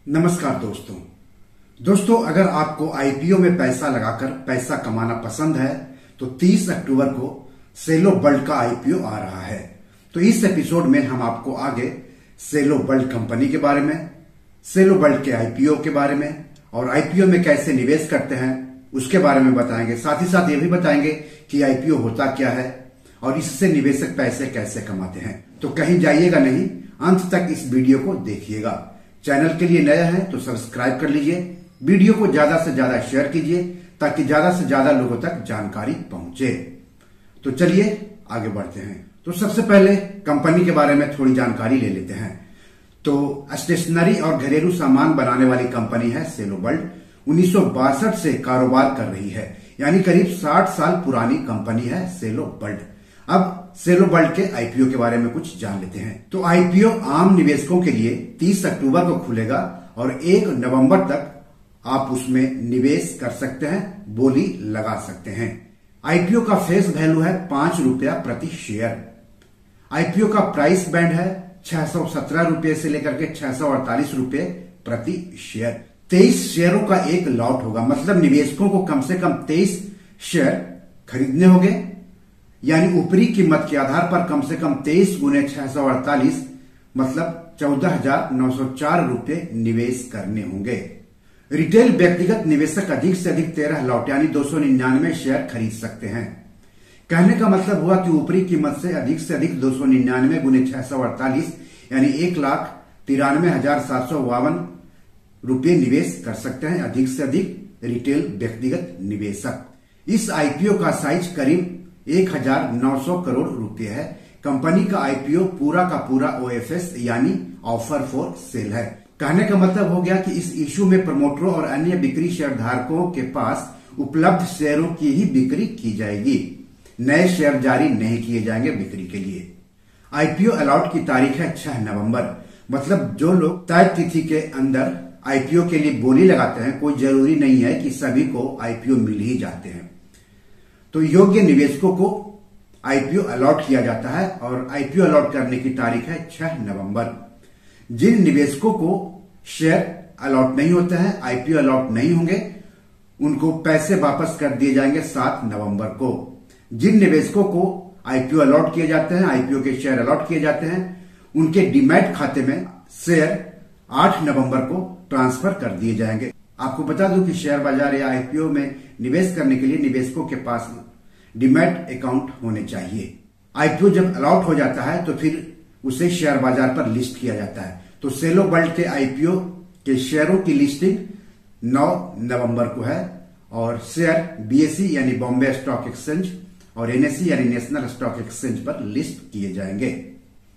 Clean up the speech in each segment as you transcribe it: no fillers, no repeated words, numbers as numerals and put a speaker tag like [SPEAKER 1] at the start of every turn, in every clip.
[SPEAKER 1] नमस्कार दोस्तों, अगर आपको आईपीओ में पैसा लगाकर पैसा कमाना पसंद है तो 30 अक्टूबर को सेलो वर्ल्ड का आईपीओ आ रहा है। तो इस एपिसोड में हम आपको आगे सेलो वर्ल्ड कंपनी के बारे में, सेलो वर्ल्ड के आईपीओ के बारे में और आईपीओ में कैसे निवेश करते हैं उसके बारे में बताएंगे। साथ ही साथ ये भी बताएंगे कि आईपीओ होता क्या है और इससे निवेशक पैसे कैसे कमाते हैं। तो कहीं जाइएगा नहीं, अंत तक इस वीडियो को देखिएगा। चैनल के लिए नया है तो सब्सक्राइब कर लीजिए, वीडियो को ज्यादा से ज्यादा शेयर कीजिए ताकि ज्यादा से ज्यादा लोगों तक जानकारी पहुंचे। तो चलिए आगे बढ़ते हैं। तो सबसे पहले कंपनी के बारे में थोड़ी जानकारी ले लेते हैं। तो स्टेशनरी और घरेलू सामान बनाने वाली कंपनी है सेलो वर्ल्ड। 1962 से कारोबार कर रही है, यानी करीब 60 साल पुरानी कंपनी है सेलो वर्ल्ड। अब सेलो वर्ल्ड के आईपीओ के बारे में कुछ जान लेते हैं। तो आईपीओ आम निवेशकों के लिए 30 अक्टूबर को खुलेगा और 1 नवंबर तक आप उसमें निवेश कर सकते हैं, बोली लगा सकते हैं। आईपीओ का फेस वैल्यू है 5 रुपया प्रति शेयर। आईपीओ का प्राइस बैंड है 617 रुपये से लेकर के 648 रुपये प्रति शेयर। 23 शेयरों का एक लॉट होगा, मतलब निवेशकों को कम से कम 23 शेयर खरीदने होंगे, यानी ऊपरी कीमत के आधार पर कम से कम 23 गुने 648 मतलब 14,904 रुपये निवेश करने होंगे। रिटेल व्यक्तिगत निवेशक अधिक से अधिक 13 लॉट यानी 299 शेयर खरीद सकते हैं। कहने का मतलब हुआ कि ऊपरी कीमत से अधिक 299 गुने 648 यानी 1,93,752 रुपये निवेश कर सकते हैं अधिक से अधिक रिटेल व्यक्तिगत निवेशक। इस आईपीओ का साइज करीब 1,900 करोड़ रुपए है। कंपनी का आईपीओ पूरा का पूरा ओएफएस यानी ऑफर फॉर सेल है। कहने का मतलब हो गया कि इस इशू में प्रमोटरों और अन्य बिक्री शेयरधारकों के पास उपलब्ध शेयरों की ही बिक्री की जाएगी, नए शेयर जारी नहीं किए जाएंगे बिक्री के लिए। आईपीओ अलॉट की तारीख है 6 नवंबर, मतलब जो लोग तय तिथि के अंदर आईपीओ के लिए बोली लगाते हैं, कोई जरूरी नहीं है कि सभी को आईपीओ मिल ही जाते हैं। तो योग्य निवेशकों को आईपीओ अलॉट किया जाता है और आईपीओ अलॉट करने की तारीख है 6 नवंबर। जिन निवेशकों को शेयर अलॉट नहीं होते हैं, आईपीओ अलॉट नहीं होंगे, उनको पैसे वापस कर दिए जाएंगे 7 नवंबर को। जिन निवेशकों को आईपीओ अलॉट किए जाते हैं, आईपीओ के शेयर अलॉट किए जाते हैं, उनके डीमैट खाते में शेयर 8 नवंबर को ट्रांसफर कर दिए जाएंगे। आपको बता दूं कि शेयर बाजार या आईपीओ में निवेश करने के लिए निवेशकों के पास डीमैट अकाउंट होने चाहिए। आईपीओ जब अलॉट हो जाता है तो फिर उसे शेयर बाजार पर लिस्ट किया जाता है। तो सेलो वर्ल्ड के आईपीओ के शेयरों की लिस्टिंग 9 नवंबर को है और शेयर बीएसई यानी बॉम्बे स्टॉक एक्सचेंज और एनएसई यानी नेशनल स्टॉक एक्सचेंज पर लिस्ट किए जाएंगे।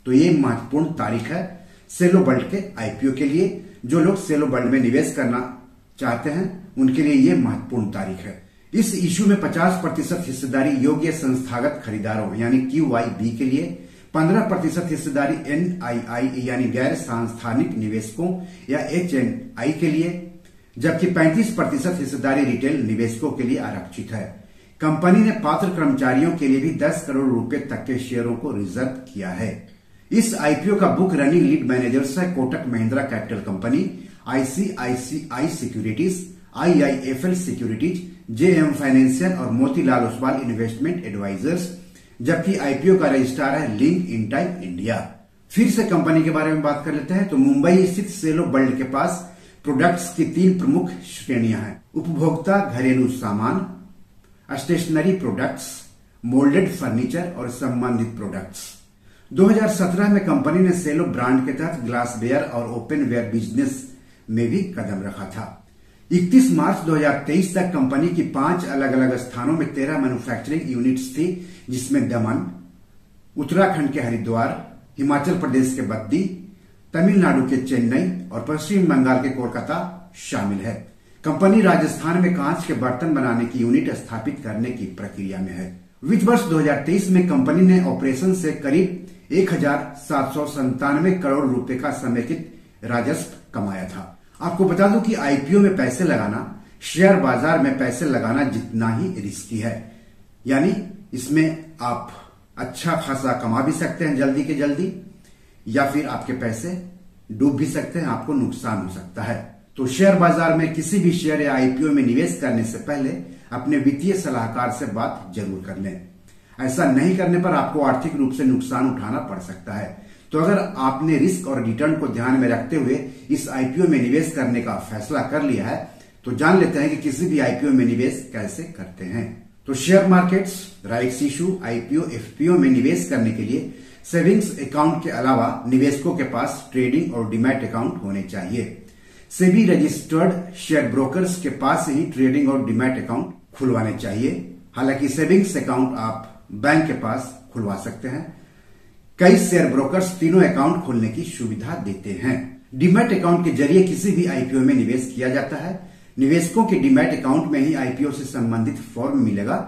[SPEAKER 1] तो ये महत्वपूर्ण तारीख है सेलो वर्ल्ड के आईपीओ के लिए। जो लोग सेलो वर्ल्ड में निवेश करना चाहते हैं उनके लिए ये महत्वपूर्ण तारीख है। इस इशू में 50% हिस्सेदारी योग्य संस्थागत खरीदारों यानी QYB के लिए, 15% हिस्सेदारी NII यानी गैर सांस्थानिक निवेशकों या HNI के लिए, जबकि 35% हिस्सेदारी रिटेल निवेशकों के लिए आरक्षित है। कंपनी ने पात्र कर्मचारियों के लिए भी 10 करोड़ रुपए तक के शेयरों को रिजर्व किया है। इस आईपीओ का बुक रनिंग लीड मैनेजर्स है Kotak Mahindra capital company, ICICI securities, IIFL securities, JM financial और मोतीलाल ओसवाल इन्वेस्टमेंट एडवाइजर्स, जबकि आईपीओ का रजिस्ट्रार है लिंक इनटाइम इंडिया। फिर से कंपनी के बारे में बात कर लेते हैं। तो मुंबई स्थित सेलो वर्ल्ड के पास प्रोडक्ट्स की 3 प्रमुख श्रेणियां हैं: उपभोक्ता घरेलू सामान, स्टेशनरी प्रोडक्ट्स, मोल्डेड फर्नीचर और संबंधित प्रोडक्ट्स। 2017 में कंपनी ने सेलो ब्रांड के तहत ग्लासवेयर और ओपनवेयर बिजनेस में भी कदम रखा था। 31 मार्च 2023 तक कंपनी की 5 अलग अलग स्थानों में 13 मैन्युफैक्चरिंग यूनिट्स थी, जिसमें दमन, उत्तराखंड के हरिद्वार, हिमाचल प्रदेश के बद्दी, तमिलनाडु के चेन्नई और पश्चिम बंगाल के कोलकाता शामिल है। कंपनी राजस्थान में कांच के बर्तन बनाने की यूनिट स्थापित करने की प्रक्रिया में है। वित्त वर्ष 2023 में कंपनी ने ऑपरेशन से करीब 1,797 करोड़ रुपए का समेकित राजस्व कमाया था। आपको बता दूं कि आईपीओ में पैसे लगाना शेयर बाजार में पैसे लगाना जितना ही रिस्की है, यानी इसमें आप अच्छा खासा कमा भी सकते हैं जल्दी के जल्दी, या फिर आपके पैसे डूब भी सकते हैं, आपको नुकसान हो सकता है। तो शेयर बाजार में किसी भी शेयर या आईपीओ में निवेश करने से पहले अपने वित्तीय सलाहकार से बात जरूर कर लें। ऐसा नहीं करने पर आपको आर्थिक रूप से नुकसान उठाना पड़ सकता है। तो अगर आपने रिस्क और रिटर्न को ध्यान में रखते हुए इस आईपीओ में निवेश करने का फैसला कर लिया है, तो जान लेते हैं कि किसी भी आईपीओ में निवेश कैसे करते हैं। तो share markets, rights issue, IPO, FPO में निवेश करने के लिए सेविंग्स अकाउंट के अलावा निवेशकों के पास ट्रेडिंग और डीमैट अकाउंट होने चाहिए। सेबी रजिस्टर्ड शेयर ब्रोकर्स के पास ही ट्रेडिंग और डीमैट अकाउंट खुलवाने चाहिए। हालांकि सेविंग्स अकाउंट आप बैंक के पास खुलवा सकते हैं। कई शेयर ब्रोकर्स तीनों अकाउंट खोलने की सुविधा देते हैं। डीमैट अकाउंट के जरिए किसी भी आईपीओ में निवेश किया जाता है। निवेशकों के डीमैट अकाउंट में ही आईपीओ से संबंधित फॉर्म मिलेगा,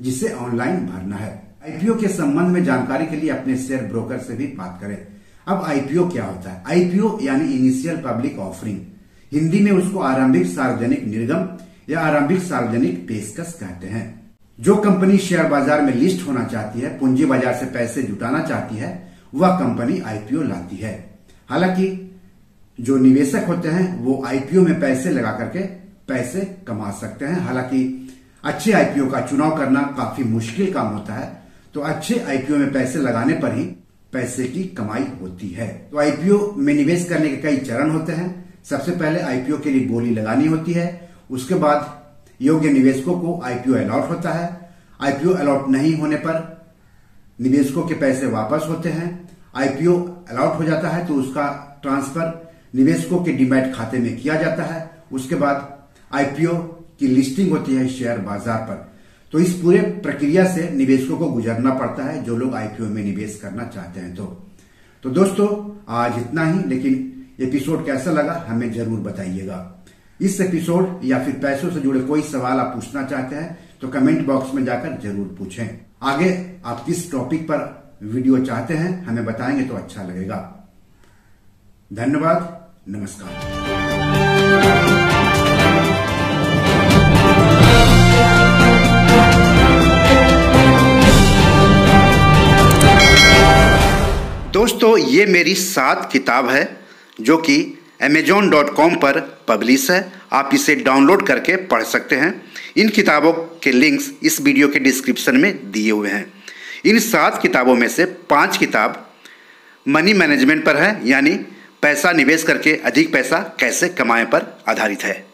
[SPEAKER 1] जिसे ऑनलाइन भरना है। आईपीओ के संबंध में जानकारी के लिए अपने शेयर ब्रोकर से भी बात करें। अब आईपीओ क्या होता है? आईपीओ यानी इनिशियल पब्लिक ऑफरिंग, हिंदी में उसको आरंभिक सार्वजनिक निर्गम या आरंभिक सार्वजनिक पेशकश कहते हैं। जो कंपनी शेयर बाजार में लिस्ट होना चाहती है, पूंजी बाजार से पैसे जुटाना चाहती है, वह कंपनी आईपीओ लाती है। हालांकि जो निवेशक होते हैं वो आईपीओ में पैसे लगा करके पैसे कमा सकते हैं। हालांकि अच्छे आईपीओ का चुनाव करना काफी मुश्किल काम होता है, तो अच्छे आईपीओ में पैसे लगाने पर ही पैसे की कमाई होती है। तो आईपीओ में निवेश करने के कई चरण होते हैं। सबसे पहले आईपीओ के लिए बोली लगानी होती है। उसके बाद योग्य निवेशकों को आईपीओ अलॉट होता है। आईपीओ अलॉट नहीं होने पर निवेशकों के पैसे वापस होते हैं। आईपीओ अलॉट हो जाता है तो उसका ट्रांसफर निवेशकों के डीमैट खाते में किया जाता है। उसके बाद आईपीओ की लिस्टिंग होती है शेयर बाजार पर। तो इस पूरे प्रक्रिया से निवेशकों को गुजरना पड़ता है, जो लोग आईपीओ में निवेश करना चाहते हैं। तो दोस्तों आज इतना ही, लेकिन एपिसोड कैसा लगा हमें जरूर बताइएगा। इस एपिसोड या फिर पैसों से जुड़े कोई सवाल आप पूछना चाहते हैं तो कमेंट बॉक्स में जाकर जरूर पूछें। आगे आप किस टॉपिक पर वीडियो चाहते हैं हमें बताएंगे तो अच्छा लगेगा। धन्यवाद, नमस्कार। दोस्तों ये मेरी 7 किताब है जो कि amazon.com पर पब्लिश है। आप इसे डाउनलोड करके पढ़ सकते हैं। इन किताबों के लिंक्स इस वीडियो के डिस्क्रिप्शन में दिए हुए हैं। इन 7 किताबों में से 5 किताब मनी मैनेजमेंट पर है, यानी पैसा निवेश करके अधिक पैसा कैसे कमाएं पर आधारित है।